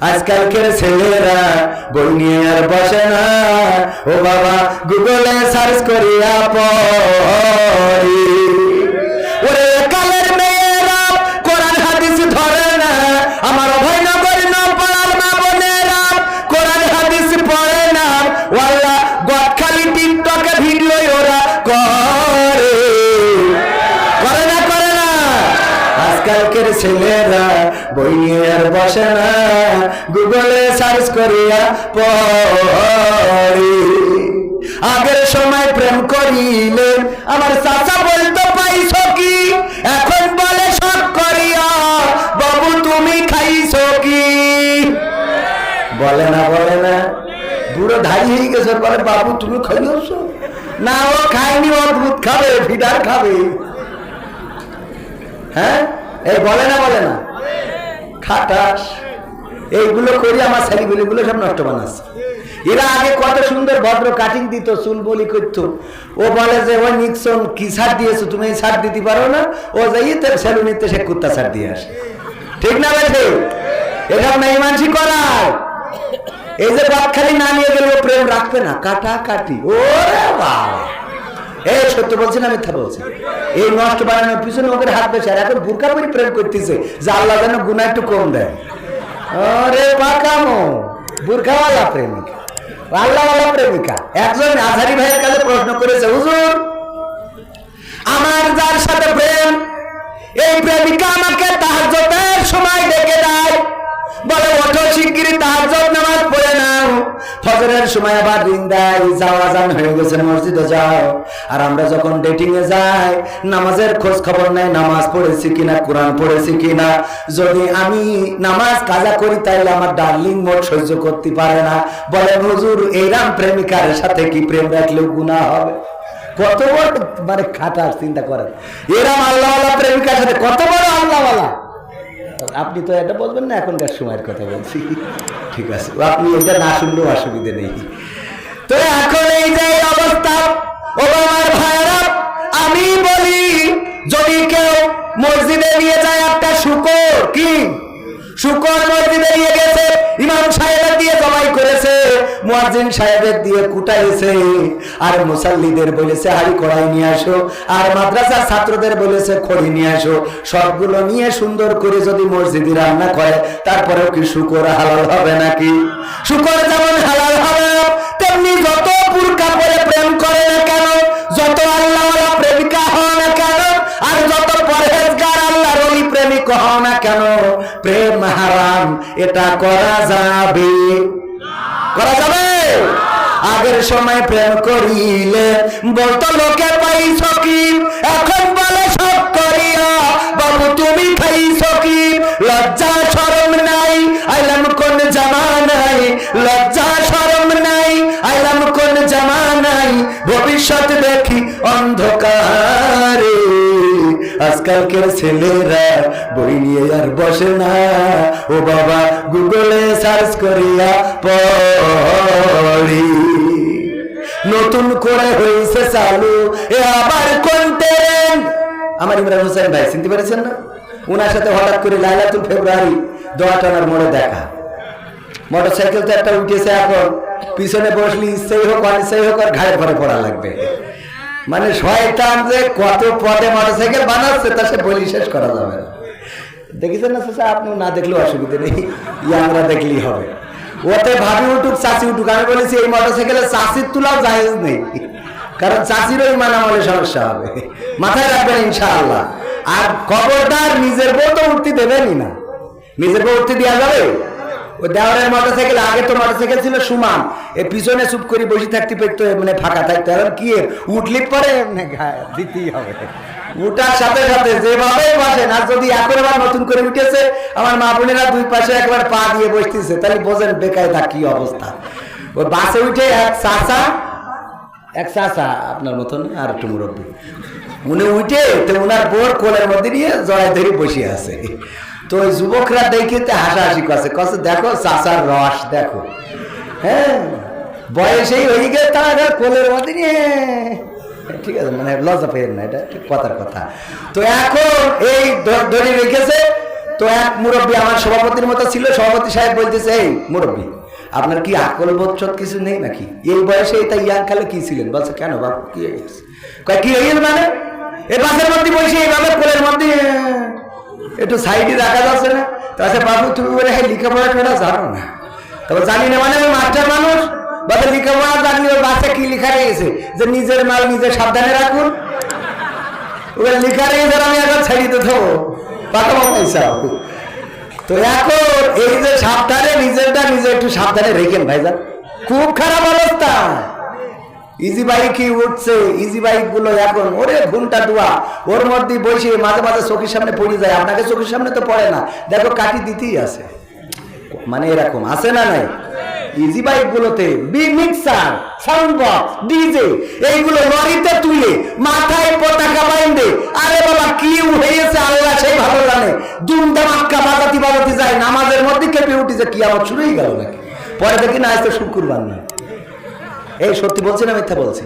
আজকালকের ছেলেরা বই নিয়ে আর বসে না, ও বাবা গুগলে সার্চ করিয়া পড়ি। ওরে কালের মেয়েরা কোরআন হাদিস ধরে না, আমার অভয়নগর নপাড়ার মা বোনেরা কোরআন হাদিস পড়ে না, ওয়াল্লাহ গদখালি টিকটকে ভিডিও ওরা করে না করে না। আজকালকের ছেলেরা বই নিয়ে আর বসে না, গুগলে সার্চ করিয়া পড়ি। আগের সময় প্রেম করিলে আমার চাচা বলতো পাইছো কি, এখন বলে শখ করিয়া বাবু তুমি খাইছো কি। বলে না বলে না, বুড়ো ধারি হয়ে গেছে, বলে বাবু তুমি খাইছো না। ও খায়নি, ও দুধ খাবে, ফিডার খাবে। হ্যাঁ এই বলে না বলে না, খাটাস এইগুলো করি আমার ছেলেগুলো সব নষ্ট বানাচ্ছে। এরা আগে কত সুন্দর ভদ্র কাটিং দিত, চুল বলি করতো। ও বলে যে ওই নিক্সন কি ছাড় দিয়েছো তুমি, এই ছাড় দিতে পারো না। ও যাইতে সেলুনিতে সে কুত্তা ছাড় দিয়ে আসে, ঠিক না বলছে? এসব মেহমানসি করায়। এই যে বাদখালি না নিয়ে গেলে ও প্রেম রাখবে না, কাটা কাটি। ওরে বাবা, এই সত্য বলছি না মিথ্যা বলছি? এই নষ্ট বানানোর পিছনে ওদের হাত বেশি। আর এখন বুরকা পরি প্রেম করতেছে যে আল্লাহ যেন গুনাহ একটু কম দেয়। আরে পাকামো বুরকাওয়ালা প্রেমিকা, আল্লাহওয়ালা প্রেমিকা। একজন আজহারি ভাইয়ের কাছে প্রশ্ন করেছে, হুজুর আমার যার সাথে প্রেম, এই প্রেমিকা আমাকে তাহাজ্জুদের সময় ডেকে দেয়, বলে ওঠো শিগগিরই তাহাজ্জুদ নামাজ পড়ে নাও। ফজরের সময় আবার রিং দেয়, যাও আজান হয়ে গেছে মসজিদে যাও। আর আমরা যখন ডেটিং এ যাই, নামাজের খোঁজ খবর নেই, নামাজ পড়েছি কিনা, কোরআন পড়েছি কিনা। যদি আমি নামাজ কাজা করি তাইলে আমার ডার্লিং মোট সহ্য করতে পারে না। বলেন হুজুর এইরাম প্রেমিকার সাথে কি প্রেম রাখলেও গুনাহ হবে? কত বড় মানে খাটাস, চিন্তা করেন। এরাম আল্লাহওয়ালা প্রেমিকার সাথে কত বড় আল্লাহওয়ালা। আপনি তো এটা বলবেন না, এখনকার সময়ের কথা বলছি, ঠিক আছে? আপনি এটা না শুনলেও অসুবিধা নেই। তো এখন এই যে অবস্থা, ও আমার ভাইরা, আমি বলি যদি কেউ মসজিদে নিয়ে যায় একটা শুকর, কি শুকর মসজিদে নিয়ে গেছে, ইমাম সাহেবের দিয়ে জবাই করেছে, মুয়াজ্জিন সাহেবের দিয়ে কুটাইছে, আর মুসাল্লিদের বলেছে হাড়ি কড়াই নিয়ে আসো, আর মাদ্রাসার ছাত্রদের বলেছে খড়ি নিয়ে আসো। সবগুলো নিয়ে সুন্দর করে যদি মসজিদে রান্না করে, তারপরেও কি শুকর হালাল হবে নাকি? শুকর যেমন হালাল হবে, তেমনি যত বুরকা পরে প্রেম করে না কেন, যত আল্লাহওয়ালা প্রেমিকা হও না কেন, আর যত পরহেজগার আল্লাহর ওলি প্রেমিক হও না কেন, প্রেম হারাম এটা করা যাবে? করা যাবে? আগের সময় প্রেম করিলে বলতো লোকে পাইছো কি, এখন বলে সব করিয়া বাবু তুমি খাইছো কি। লজ্জা শরম নাই, আইলাম কোন জামানায়, লজ্জা শরম নাই, আইলাম কোন জামানায়, ভবিষ্যৎ দেখি অন্ধকারে। আজকালকের ছেলেরা বই নিয়ে আর বসে না, ও বাবা গুগলে সার্চ করিয়া পড়ি। নতুন করে হয়েছে চালু এ আবার কোন ট্রেন্ড। আমার ইমরান হোসেন ভাই চিনতে পেরেছেন না? ওনার সাথে হঠাৎ করে লাইলাতুল ফেব্রুয়ারি দোয়াটানার মোড়ে দেখা। মোটরসাইকেল তো একটা উঠেছে, এখন পিছনে বসলি ইচ্ছেই হোক অনিচ্ছেই হোক আর ঘাড়ে ঘরে পড়া লাগবে। মানে শয়তান যে কত পদে মোটরসাইকেল বানাচ্ছে তা সে বলি শেষ করা যাবে না। দেখেছেন না চাচা? আপনি না দেখলেও অসুবিধা নেই, আমরা দেখলেই হবে। ওতে ভাবি উঠুক চাচি উঠুক, আমি বলেছি এই মোটরসাইকেলে চাচির তুলাও জায়েজ নেই, কারণ চাচিরও ইমান আমলে সমস্যা হবে, মাথায় রাখবেন ইনশাআল্লাহ। আর খবরদার নিজের বউ তো উঠতে দেবেনই না, নিজের বউ উঠতে দেওয়া যাবে? ওই দেওয়ারের মোটরসাইকেল, আগে তো মোটরসাইকেল ছিল সুমান, এ পিছনে চুপ করে বসে থাকতে পেতো, মানে ফাঁকা থাকতো। এখন কি উঠলি পরে দিতেই হবে, উঠার সাথে সাথে যেভাবে বসেন। আর যদি এখন আবার নতুন করে উঠেছে, আমার মা বোনেরা দুই পাশে একবার পা দিয়ে বসতেছে, তাহলে বোঝেন বেকায়দা কি অবস্থা। ওই বাসে উঠে এক চাচা আপনার মতন আর একটু মুরব্বী, উনি উঠে তো ওনার বোর কোলের মধ্যে নিয়ে জড়াই ধরে বসে আছে। তো ওই যুবকরা দেখে হাসাহাসি করছে, কছে দেখো চাচার রস দেখো। হ্যাঁ বয়সেই হয়ে গেছে, তারা কোলের মধ্যে নিয়ে, ঠিক আছে, মানে লজ্জা পেয়েন না, এটা ঠিক কথার কথা। তো এখন এই ধরে রেখেছে তো এক মুরব্বী আমার সভাপতির মতো ছিল, সভাপতি সাহেব বলতেছে, এই মুরব্বী আপনার কি আকল বোধ কিছু নেই নাকি? এই বয়সে এটা ইয়াং কালে কি ছিলেন? বলছে কেন বাবু কি হয়ে গেছে? কয় কি হয়ে গেল মানে? এই বাসের মধ্যে বসে এইভাবে কোলের মধ্যে একটু সাইডে রাখা যাচ্ছে না? তাছাড়া বাবু তুমি বলে হ্যাঁ লেখাপড়া টোড়া জানো না? তবে জানি না মানে আমি মাস্টার মানুষ, বাবা লেখাপড়া জানলে ওর বাচ্চা কি লেখা রয়েছে যে নিজের মাল নিজে সাবধানে রাখুন, ওর লেখা রয়েছে আমি এখন ছেড়ে দিতে থাকবো পাঠাবো পয়সা। তো এখন এই যে সাবধানে নিজেরটা নিজে একটু সাবধানে রেখেন ভাইজান, খুব খারাপ অবস্থা। ইজি বাইক উঠছে, ইজি বাইক গুলো এখন ওরে ঘুমটা দোয়া ওর মধ্যে বসে মাঝে মাঝে চোখের সামনে পড়ে যায়, আপনাকে চোখের সামনে তো পড়ে না, দেখো কাটি দিতেই আছে, মানে এরকম আছে না নাই? ইজি বাইক গুলোতে মিক্সার, সাউন্ড বক্স, ডিজে এইগুলো লরিতে তুলে মাথায় পতাকা বাইন্দে, আরে বাবা কি হয়েছে আল্লাহ সেই ভালো জানে, দুমদামাক্কা বাজাতি বাজাতি যায়, নামাজের মধ্যে কেঁপে উঠেছে, কি আমার শুরুই গেল নাকি? পরে দেখি না আজ তো শুক্রবার না। এই সত্যি বলছি না মিথ্যা বলছি?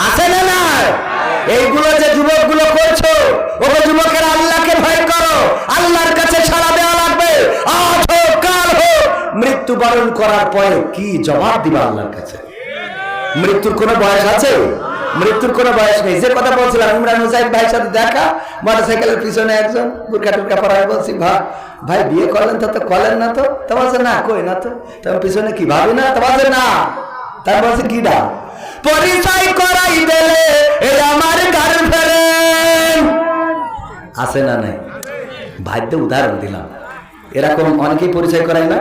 আছে না না? এইগুলো যে যুবক গুলো করছো, ও যুবকেরা আল্লাহকে ভয় করো, আল্লাহর কাছে সাড়া দেওয়া লাগবে। আজ হোক কাল হোক মৃত্যুবরণ করার পরে কি জবাব দিবা আল্লাহর কাছে? মৃত্যুর কোনো বয়স আছে? মৃত্যুর কোনো বয়স নেই। যে কথা বলছিলাম ইমরান হুসাইন ভাইয়ের সাথে দেখা, মোটরসাইকেলের পিছনে একজন বুরকা টুরকা পরায়, বলছি ভাই বিয়ে করলেন তো করেন না তো? তা বলছে না, কই না তো। তোমার পিছনে কি ভাবি না? তা বলছে না। তার বলছে কি ডা পরিচয় করাই দিলে এই আমার গার্লফ্রেন্ড আছে না নাই? ভাইদ্য উদাহরণ দিলাম, এরকম অনেকেই পরিচয় করায় না।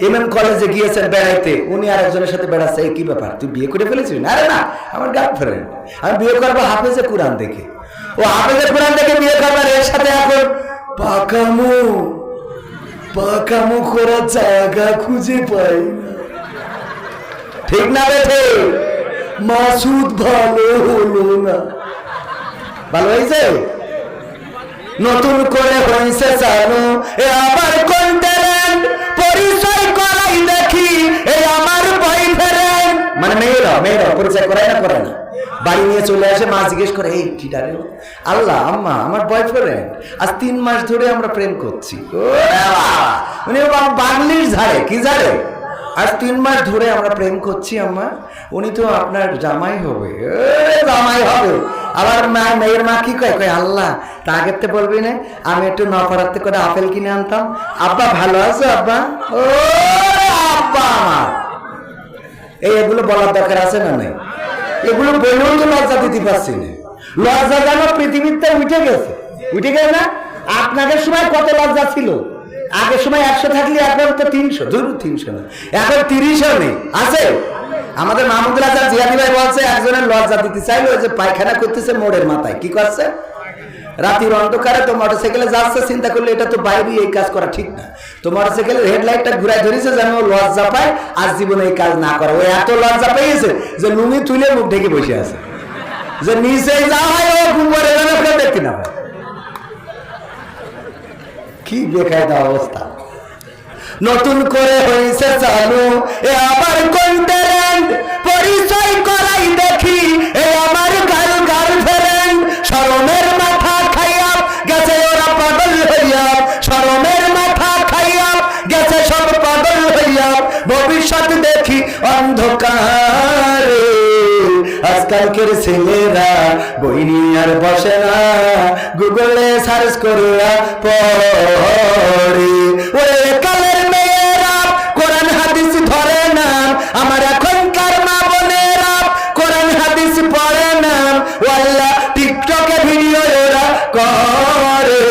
এমএম কলেজে গিয়েছেন বেড়াইতে, উনি আর একজনের সাথে বেড়াচ্ছে, কি ব্যাপার তুই বিয়ে করে ফেলেছিস? আরে না, আমার গার্লফ্রেন্ড, আমি বিয়ে করবো হাফেজে কোরআন দেখে। ও হাফেজে কোরআন দেখে বিয়ে করবার, এর সাথে এখন পাকামো করার জায়গা খুঁজে পাই না। ঠিক না বেঠে? মাসুদ ভালো হলো না, ভালো হয়েছে? নতুন করে হয়েছে জানো এ আমার কোন ট্যালেন্ট, পরিচয় করাই দেখি এ আমার বয়ফ্রেন্ড। মানে মেয়েরা পরিচয় করায় না, করে না, বাড়ি নিয়ে চলে আসে, মা জিজ্ঞেস করে এই কি ডারে? আল্লাহ আম্মা আমার বয়ফ্রেন্ড, আজ 3 মাস ধরে আমরা প্রেম করছি। মানে বাংলিশ ঝাড়ে, কি ঝাড়ে? আজ 3 মাস ধরে আমরা প্রেম করছি আম্মা, উনি তো আপনার জামাই হবে। জামাই হবে? আবার মেয়ের মা কি কয়, আল্লাহ তা আগের থেকে বলবি না, আমি একটু নফরাতে করে আপেল কিনে আনতাম। আব্বা ভালো আছো আব্বা? ও আব্বা আমার, এগুলো বলার দরকার আছে না নাই? এগুলো বলেও তো লজ্জা দিতে পারছি না। লজ্জা যেন পৃথিবীতে উঠে গেছে না? আপনাদের সময় কত লজ্জা ছিল? আগের সময় 100 থাকলে এখন তো 300, ধরুন 300 না, এখন 30ও নেই, আছে। আমাদের মাহমুদুল হাসান জিয়াদি ভাই বলছে একজনের লজ্জা দিতে চাইলো, যে পায়খানা করতেছে মোড়ের মাথায়, কি করছে? রাতের অন্ধকারে তো মোটরসাইকেলে যাচ্ছে, চিন্তা করলে এটা তো বাইরে এই কাজ করা ঠিক না, তো মোটরসাইকেলের হেডলাইটটা ঘুরাই ধরেছে যেন ও লজ্জা পায় আর জীবনে এই কাজ না করে। ও এত লজ্জা পেয়েছে যে লুঙ্গি তুলে মুখ ঢেকে বসে আছে, যে নিচে যা হয় ও ঘুমরে দেখতে না পায়। কি বেকায়দা অবস্থা। নতুন করে হয়েছে চালু এ আমার কোন ট্যালেন্ট, পরিচয় করাই দেখি এ আমার গার্লফ্রেন্ড। শরমের মাথা খাইয়া গেছে ওরা পাগল হইয়া, শরমের মাথা খাইয়া গেছে সব পাগল হইয়া, ভবিষ্যৎ দেখি অন্ধকারে। আজকালকের ছেলেরা বই নিয়ে আর বসে না, গুগলে সার্চ করিয়া পড়ে। ওরে কালের মেয়েরা কোরআন হাদিস ধরে না, আমার এখনকার মা বোনেরা কোরআন হাদিস পড়ে না, ওয়াল্লাহ টিকটকে ভিডিও ওরা করে।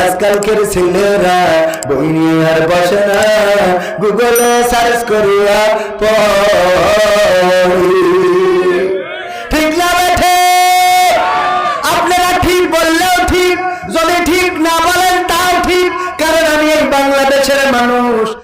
আজকালকের ছেলেরা বই নিয়ে আর বসে না, গুগলে সার্চ করিয়া পড়ে।